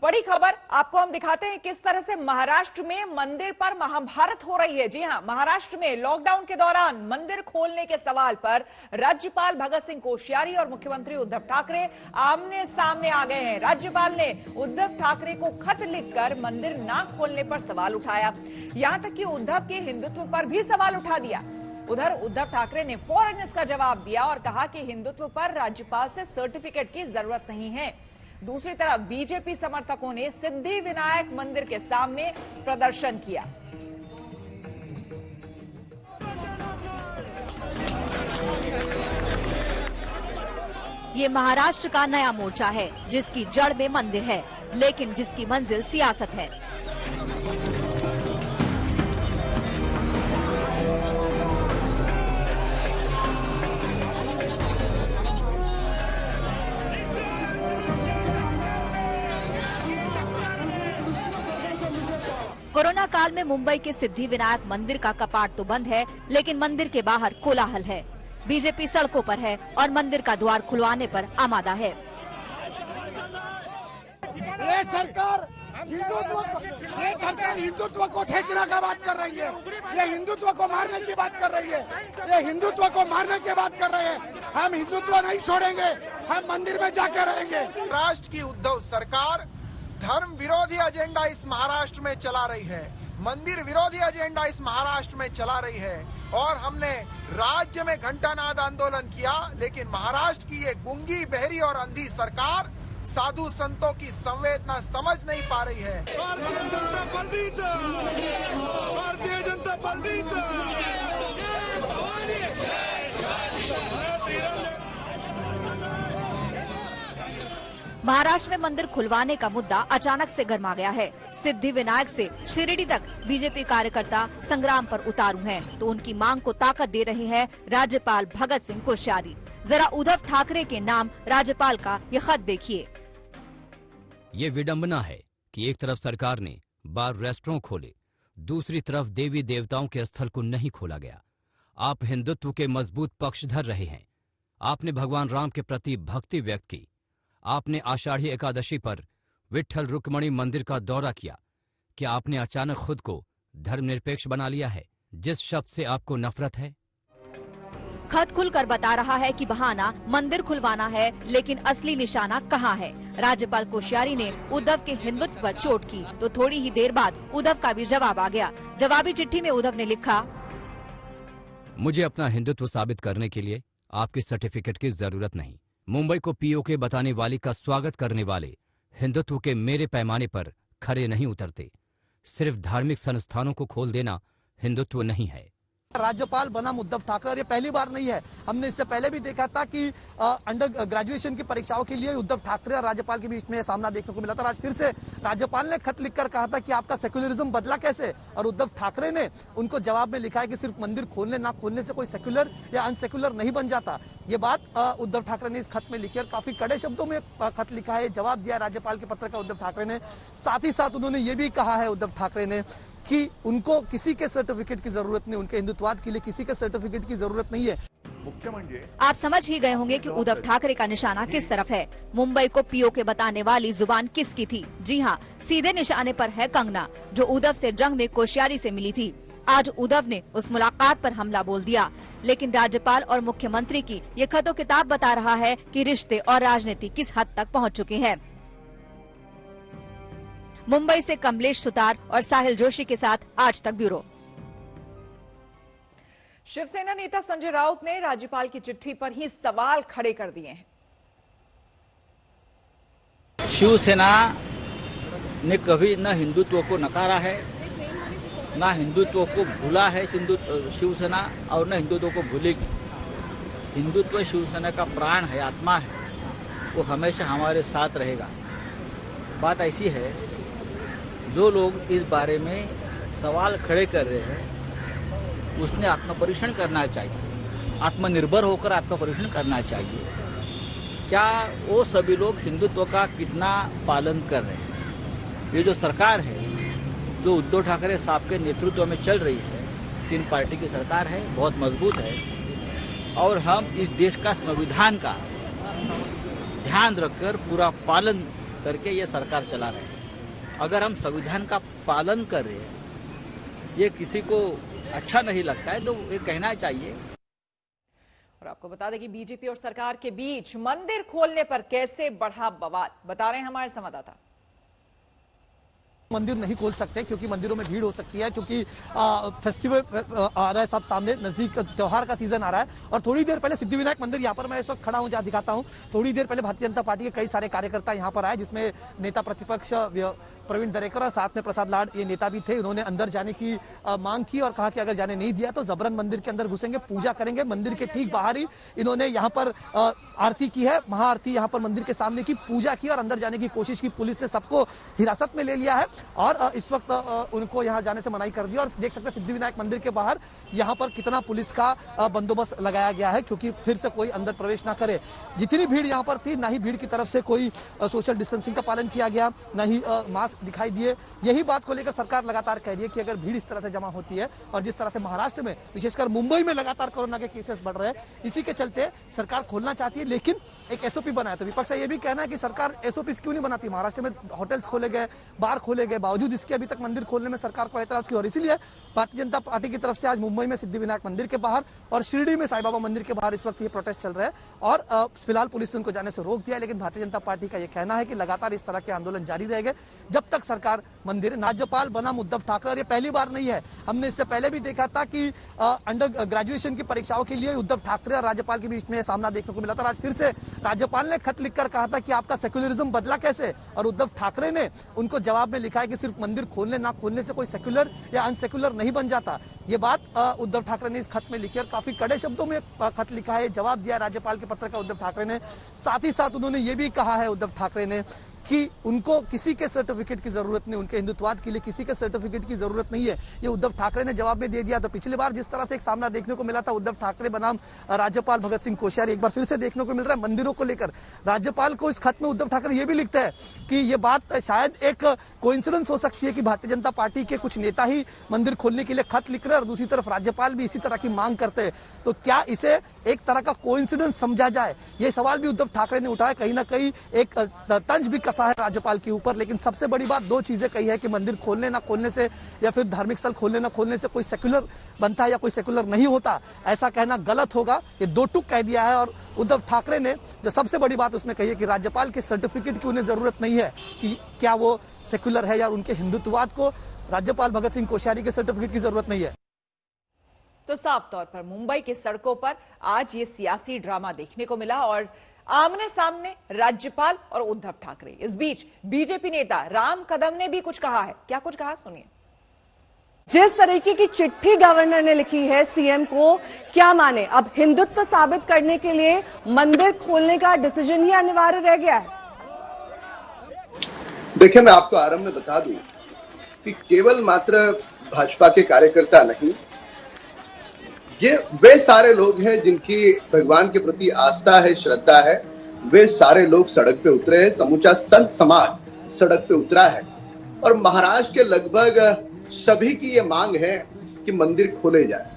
बड़ी खबर आपको हम दिखाते हैं किस तरह से महाराष्ट्र में मंदिर पर महाभारत हो रही है। जी हां, महाराष्ट्र में लॉकडाउन के दौरान मंदिर खोलने के सवाल पर राज्यपाल भगत सिंह कोश्यारी और मुख्यमंत्री उद्धव ठाकरे आमने सामने आ गए हैं। राज्यपाल ने उद्धव ठाकरे को खत लिखकर मंदिर न खोलने पर सवाल उठाया, यहां तक कि उद्धव के हिंदुत्व पर भी सवाल उठा दिया। उधर उद्धव ठाकरे ने फौरन इसका जवाब दिया और कहा कि हिंदुत्व पर राज्यपाल से सर्टिफिकेट की जरूरत नहीं है। दूसरी तरफ बीजेपी समर्थकों ने सिद्धि विनायक मंदिर के सामने प्रदर्शन किया। ये महाराष्ट्र का नया मोर्चा है जिसकी जड़ में मंदिर है, लेकिन जिसकी मंजिल सियासत है। कोरोना काल में मुंबई के सिद्धि विनायक मंदिर का कपाट तो बंद है, लेकिन मंदिर के बाहर कोलाहल है। बीजेपी सड़कों पर है और मंदिर का द्वार खुलवाने पर आमादा है। ये सरकार हिंदुत्व को ठेचने का बात कर रही है, ये हिंदुत्व को मारने की बात कर रही है, ये हिंदुत्व को मारने की बात कर रहे हैं। हम हिंदुत्व नहीं छोड़ेंगे, हम मंदिर में जाकर रहेंगे। राष्ट्र की उद्धव सरकार धर्म विरोधी एजेंडा इस महाराष्ट्र में चला रही है, मंदिर विरोधी एजेंडा इस महाराष्ट्र में चला रही है। और हमने राज्य में घंटानाद आंदोलन किया, लेकिन महाराष्ट्र की ये गूंगी, बहरी और अंधी सरकार साधु संतों की संवेदना समझ नहीं पा रही है। भारतीय जनता पार्टी महाराष्ट्र में मंदिर खुलवाने का मुद्दा अचानक से गर्मा गया है। सिद्धि विनायक से शिरडी तक बीजेपी कार्यकर्ता संग्राम पर उतारू हैं, तो उनकी मांग को ताकत दे रहे हैं राज्यपाल भगत सिंह कोश्यारी। जरा उद्धव ठाकरे के नाम राज्यपाल का ये खत देखिए। ये विडंबना है कि एक तरफ सरकार ने बार रेस्टोरेंट खोले, दूसरी तरफ देवी देवताओं के स्थल को नहीं खोला गया। आप हिंदुत्व के मजबूत पक्षधर रहे हैं। आपने भगवान राम के प्रति भक्ति व्यक्त की। आपने आषाढ़ी एकादशी पर विट्ठल रुक्मणी मंदिर का दौरा किया। क्या आपने अचानक खुद को धर्मनिरपेक्ष बना लिया है, जिस शब्द से आपको नफरत है? खत खुलकर बता रहा है कि बहाना मंदिर खुलवाना है, लेकिन असली निशाना कहाँ है। राज्यपाल कोश्यारी ने उद्धव के हिंदुत्व पर चोट की, तो थोड़ी ही देर बाद उद्धव का भी जवाब आ गया। जवाबी चिट्ठी में उद्धव ने लिखा, मुझे अपना हिंदुत्व साबित करने के लिए आपकी सर्टिफिकेट की जरूरत नहीं। मुंबई को पीओके बताने वाली का स्वागत करने वाले हिंदुत्व के मेरे पैमाने पर खरे नहीं उतरते। सिर्फ धार्मिक संस्थानों को खोल देना हिंदुत्व नहीं है। राज्यपाल बना उद्धव ठाकरे, ये पहली बार नहीं है। हमने इससे पहले भी देखा था कि अंडर ग्रेजुएशन की परीक्षाओं के लिए उद्धव ठाकरे और राज्यपाल के बीच में सामना देखने को मिला था। आज फिर से राज्यपाल ने खत लिखकर कहा था कि आपका सेक्युलरिज्म बदला कैसे, और उद्धव ठाकरे ने उनको जवाब में लिखा है कि सिर्फ मंदिर खोलने ना खोलने से कोई सेक्युलर या अनसेक्युलर नहीं बन जाता। ये बात उद्धव ठाकरे ने इस खत में लिखी और काफी कड़े शब्दों में खत लिखा है, जवाब दिया राज्यपाल के पत्र का उद्धव ठाकरे ने। साथ ही साथ उन्होंने ये भी कहा है उद्धव ठाकरे ने कि उनको किसी के सर्टिफिकेट की जरूरत नहीं, उनके हिंदुत्ववाद के लिए किसी के सर्टिफिकेट की जरूरत नहीं है। आप समझ ही गए होंगे कि उद्धव ठाकरे का निशाना किस तरफ है। मुंबई को पीओके बताने वाली जुबान किसकी थी? जी हाँ, सीधे निशाने पर है कंगना, जो उद्धव से जंग में कोश्यारी से मिली थी। आज उद्धव ने उस मुलाकात पर हमला बोल दिया, लेकिन राज्यपाल और मुख्यमंत्री की ये खतो किताब बता रहा है कि रिश्ते और राजनीति किस हद तक पहुँच चुके हैं। मुंबई से कमलेश सुतार और साहिल जोशी के साथ आज तक ब्यूरो। शिवसेना नेता संजय राउत ने राज्यपाल की चिट्ठी पर ही सवाल खड़े कर दिए हैं। शिवसेना ने कभी न हिंदुत्व को नकारा है, न हिंदुत्व को भूला है शिवसेना, और न हिंदुत्व को भूलेगी। हिंदुत्व शिवसेना का प्राण है, आत्मा है, वो हमेशा हमारे साथ रहेगा। बात ऐसी है, जो लोग इस बारे में सवाल खड़े कर रहे हैं, उसने आत्मपरीक्षण करना चाहिए, आत्मनिर्भर होकर आत्मपरीक्षण करना चाहिए। क्या वो सभी लोग हिंदुत्व का कितना पालन कर रहे हैं? ये जो सरकार है, जो उद्धव ठाकरे साहब के नेतृत्व में चल रही है, 3 पार्टी की सरकार है, बहुत मजबूत है, और हम इस देश का संविधान का ध्यान रखकर पूरा पालन करके ये सरकार चला रहे हैं। अगर हम संविधान का पालन कर रहे हैं, ये किसी को अच्छा नहीं लगता है तो ये कहना चाहिए। और आपको बता दें कि बीजेपी और सरकार के बीच मंदिर खोलने पर कैसे बढ़ा बवाल, बता रहे हैं हमारे संवाददाता। मंदिर नहीं खोल सकते क्योंकि मंदिरों में भीड़ हो सकती है, क्योंकि फेस्टिवल आ रहा है, सब सामने नजदीक त्योहार का सीजन आ रहा है। और थोड़ी देर पहले सिद्धिविनायक मंदिर यहाँ पर मैं इस वक्त खड़ा हूँ, जहाँ दिखाता हूँ, थोड़ी देर पहले भारतीय जनता पार्टी के कई सारे कार्यकर्ता यहाँ पर आए, जिसमें नेता प्रतिपक्ष प्रवीण दरेकर और साथ में प्रसाद लाड ये नेता भी थे। उन्होंने अंदर जाने की मांग की और कहा कि अगर जाने नहीं दिया तो जबरन मंदिर के अंदर घुसेंगे, पूजा करेंगे। मंदिर के ठीक बाहर ही इन्होंने यहाँ पर आरती की है, महाआरती यहाँ पर मंदिर के सामने की, पूजा की और अंदर जाने की कोशिश की। पुलिस ने सबको हिरासत में ले लिया है और इस वक्त उनको यहाँ जाने से मनाही कर दिया। और देख सकते हैं सिद्धिविनायक मंदिर के बाहर यहाँ पर कितना पुलिस का बंदोबस्त लगाया गया है, क्योंकि फिर से कोई अंदर प्रवेश ना करे। जितनी भीड़ यहाँ पर थी, ना ही भीड़ की तरफ से कोई सोशल डिस्टेंसिंग का पालन किया गया, ना ही मास्क दिखाई दिए। यही बात को लेकर सरकार लगातार कह रही है कि अगर भीड़ इस तरह से जमा होती है और जिस तरह से महाराष्ट्र में, विशेषकर मुंबई में लगातार कोरोना के केसेस बढ़ रहे हैं, इसी के चलते सरकार खोलना चाहती है, लेकिन एक एसओपी बनाया। तो विपक्ष का यह भी कहना है कि सरकार एसओपी क्यों नहीं बनाती। महाराष्ट्र में होटल्स खोले गए, बार खोले गए, बावजूद इसके अभी तक मंदिर खोलने में सरकार को ऐतराज की। और इसीलिए भारतीय जनता पार्टी की तरफ से आज मुंबई में सिद्धिविनायक मंदिर के बाहर और शिरडी में साईं बाबा मंदिर के बाहर इस वक्त ये प्रोटेस्ट चल रहा है। और फिलहाल पुलिस ने उनको जाने से रोक दिया, लेकिन भारतीय जनता पार्टी का यह कहना है कि लगातार इस तरह के आंदोलन जारी रहेंगे जब तक सरकार मंदिर। राज्यपाल बनाम उद्धव ठाकरे, और ये पहली बार नहीं है, हमने इससे पहले भी देखा था कि अंडर ग्रेजुएशन की परीक्षाओं के लिए उद्धव ठाकरे और राज्यपाल के बीच में सामना देखने को मिला था। आज फिर से राज्यपाल ने खत लिखकर कहा था कि आपका सेक्युलरिज्म बदला कैसे, और उद्धव ठाकरे ने उनको जवाब में लिखा है कि सिर्फ मंदिर खोलने ना खोलने से कोई सेक्युलर या अनसेक्युलर नहीं बन जाता। ये बात उद्धव ठाकरे ने इस खत में लिखी और काफी कड़े शब्दों में खत लिखा है, जवाब दिया राज्यपाल के पत्र का उद्धव ठाकरे ने। साथ ही साथ उन्होंने ये भी कहा है उद्धव ठाकरे ने कि उनको किसी के सर्टिफिकेट की जरूरत नहीं, उनके हिंदुत्ववाद के लिए किसी के सर्टिफिकेट की जरूरत नहीं है। ये उद्धव ठाकरे ने जवाब में दे दिया। तो पिछली बार जिस तरह से एक सामना देखने को मिला था उद्धव ठाकरे बनाम राज्यपाल भगत सिंह कोश्यारी, एक बार फिर से देखने को मिल रहा है मंदिरों को लेकर। राज्यपाल को इस खत में उद्धव ठाकरे ये भी लिखते हैं कि ये बात शायद एक कोइंसिडेंस हो सकती है कि भारतीय जनता पार्टी के कुछ नेता ही मंदिर खोलने के लिए खत लिख रहे हैं और दूसरी तरफ राज्यपाल भी इसी तरह की मांग करते हैं। तो क्या इसे एक तरह का कोइंसिडेंस समझा जाए, ये सवाल भी उद्धव ठाकरे ने उठाया। कहीं ना कहीं एक तंज भी कसा है राज्यपाल के ऊपर। लेकिन सबसे बड़ी बात दो चीजें कही है कि मंदिर खोलने ना खोलने से या फिर धार्मिक स्थल खोलने ना खोलने से कोई सेक्युलर बनता है या कोई सेक्युलर नहीं होता, ऐसा कहना गलत होगा। ये दो टूक कह दिया है। और उद्धव ठाकरे ने जो सबसे बड़ी बात उसमें कही है कि राज्यपाल के सर्टिफिकेट की उन्हें जरूरत नहीं है कि क्या वो सेक्युलर है, या उनके हिंदुत्ववाद को राज्यपाल भगत सिंह कोश्यारी के सर्टिफिकेट की जरूरत नहीं है। तो साफ तौर पर मुंबई की सड़कों पर आज ये सियासी ड्रामा देखने को मिला और आमने सामने राज्यपाल और उद्धव ठाकरे। इस बीच बीजेपी नेता राम कदम ने भी कुछ कहा है। क्या कुछ कहा, सुनिए। जिस तरीके की चिट्ठी गवर्नर ने लिखी है सीएम को, क्या माने, अब हिंदुत्व साबित करने के लिए मंदिर खोलने का डिसीजन ही अनिवार्य रह गया है। देखिए, मैं आपको आरंभ में बता दूं कि केवल मात्र भाजपा के कार्यकर्ता नहीं, ये वे सारे लोग हैं जिनकी भगवान के प्रति आस्था है, श्रद्धा है, वे सारे लोग सड़क पे उतरे हैं। समूचा संत समाज सड़क पे उतरा है और महाराष्ट्र के लगभग सभी की ये मांग है कि मंदिर खोले जाए।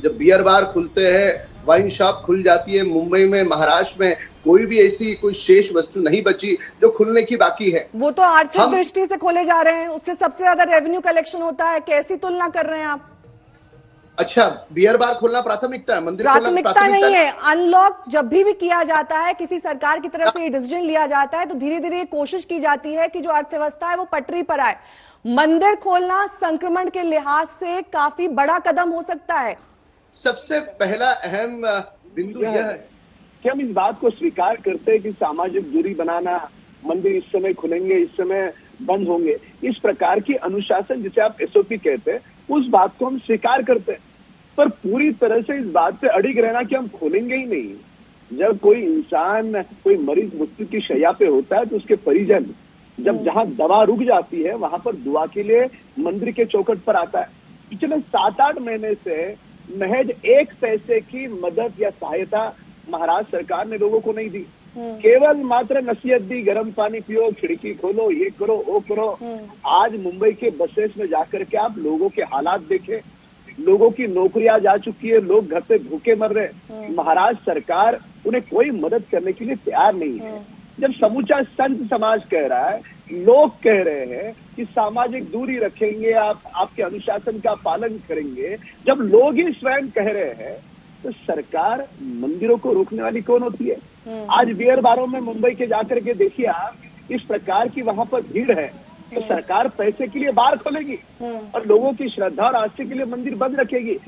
जब बियर बार खुलते हैं, वाइन शॉप खुल जाती है, मुंबई में, महाराष्ट्र में कोई भी ऐसी कोई शेष वस्तु नहीं बची जो खुलने की बाकी है। वो तो आर्थिक दृष्टि से खोले जा रहे हैं, उससे सबसे ज्यादा रेवेन्यू कलेक्शन होता है। कैसी तुलना कर रहे हैं आप? अच्छा, बियर बार खोलना प्राथमिकता है, मंदिर प्राथमिकता नहीं है। अनलॉक जब भी किया जाता है, किसी सरकार की तरफ से डिसीजन लिया जाता है, तो धीरे धीरे कोशिश की जाती है कि जो अर्थव्यवस्था है वो पटरी पर आए। मंदिर खोलना संक्रमण के लिहाज से काफी बड़ा कदम हो सकता है। सबसे पहला अहम बिंदु यह है कि हम इस बात को स्वीकार करते हैं कि सामाजिक दूरी बनाना, मंदिर इस समय खुलेंगे, इस समय बंद होंगे, इस प्रकार की अनुशासन जिसे आप एसओपी कहते हैं, उस बात को हम स्वीकार करते हैं। पर पूरी तरह से इस बात पे अड़िग रहना कि हम खोलेंगे ही नहीं। जब कोई इंसान, कोई मरीज मृत्यु की शैया पे होता है तो उसके परिजन जब जहां दवा रुक जाती है वहां पर दुआ के लिए मंदिर के चौखट पर आता है। पिछले 7-8 महीने से महज 1 पैसे की मदद या सहायता महाराष्ट्र सरकार ने लोगों को नहीं दी। केवल मात्र नसीहत दी, गर्म पानी पियो, खिड़की खोलो, ये करो, वो करो। आज मुंबई के बसेस में जाकर के आप लोगों के हालात देखें, लोगों की नौकरियां जा चुकी है, लोग घर पे भूखे मर रहे हैं। महाराष्ट्र सरकार उन्हें कोई मदद करने के लिए तैयार नहीं है। जब समूचा संत समाज कह रहा है, लोग कह रहे हैं कि सामाजिक दूरी रखेंगे, आप आपके अनुशासन का पालन करेंगे, जब लोग ही स्वयं कह रहे हैं तो सरकार मंदिरों को रोकने वाली कौन होती है? आज बियर बारों में मुंबई के जाकर के देखिए आप, इस प्रकार की वहां पर भीड़ है, तो सरकार पैसे के लिए बार खोलेगी और लोगों की श्रद्धा और आस्था के लिए मंदिर बंद रखेगी।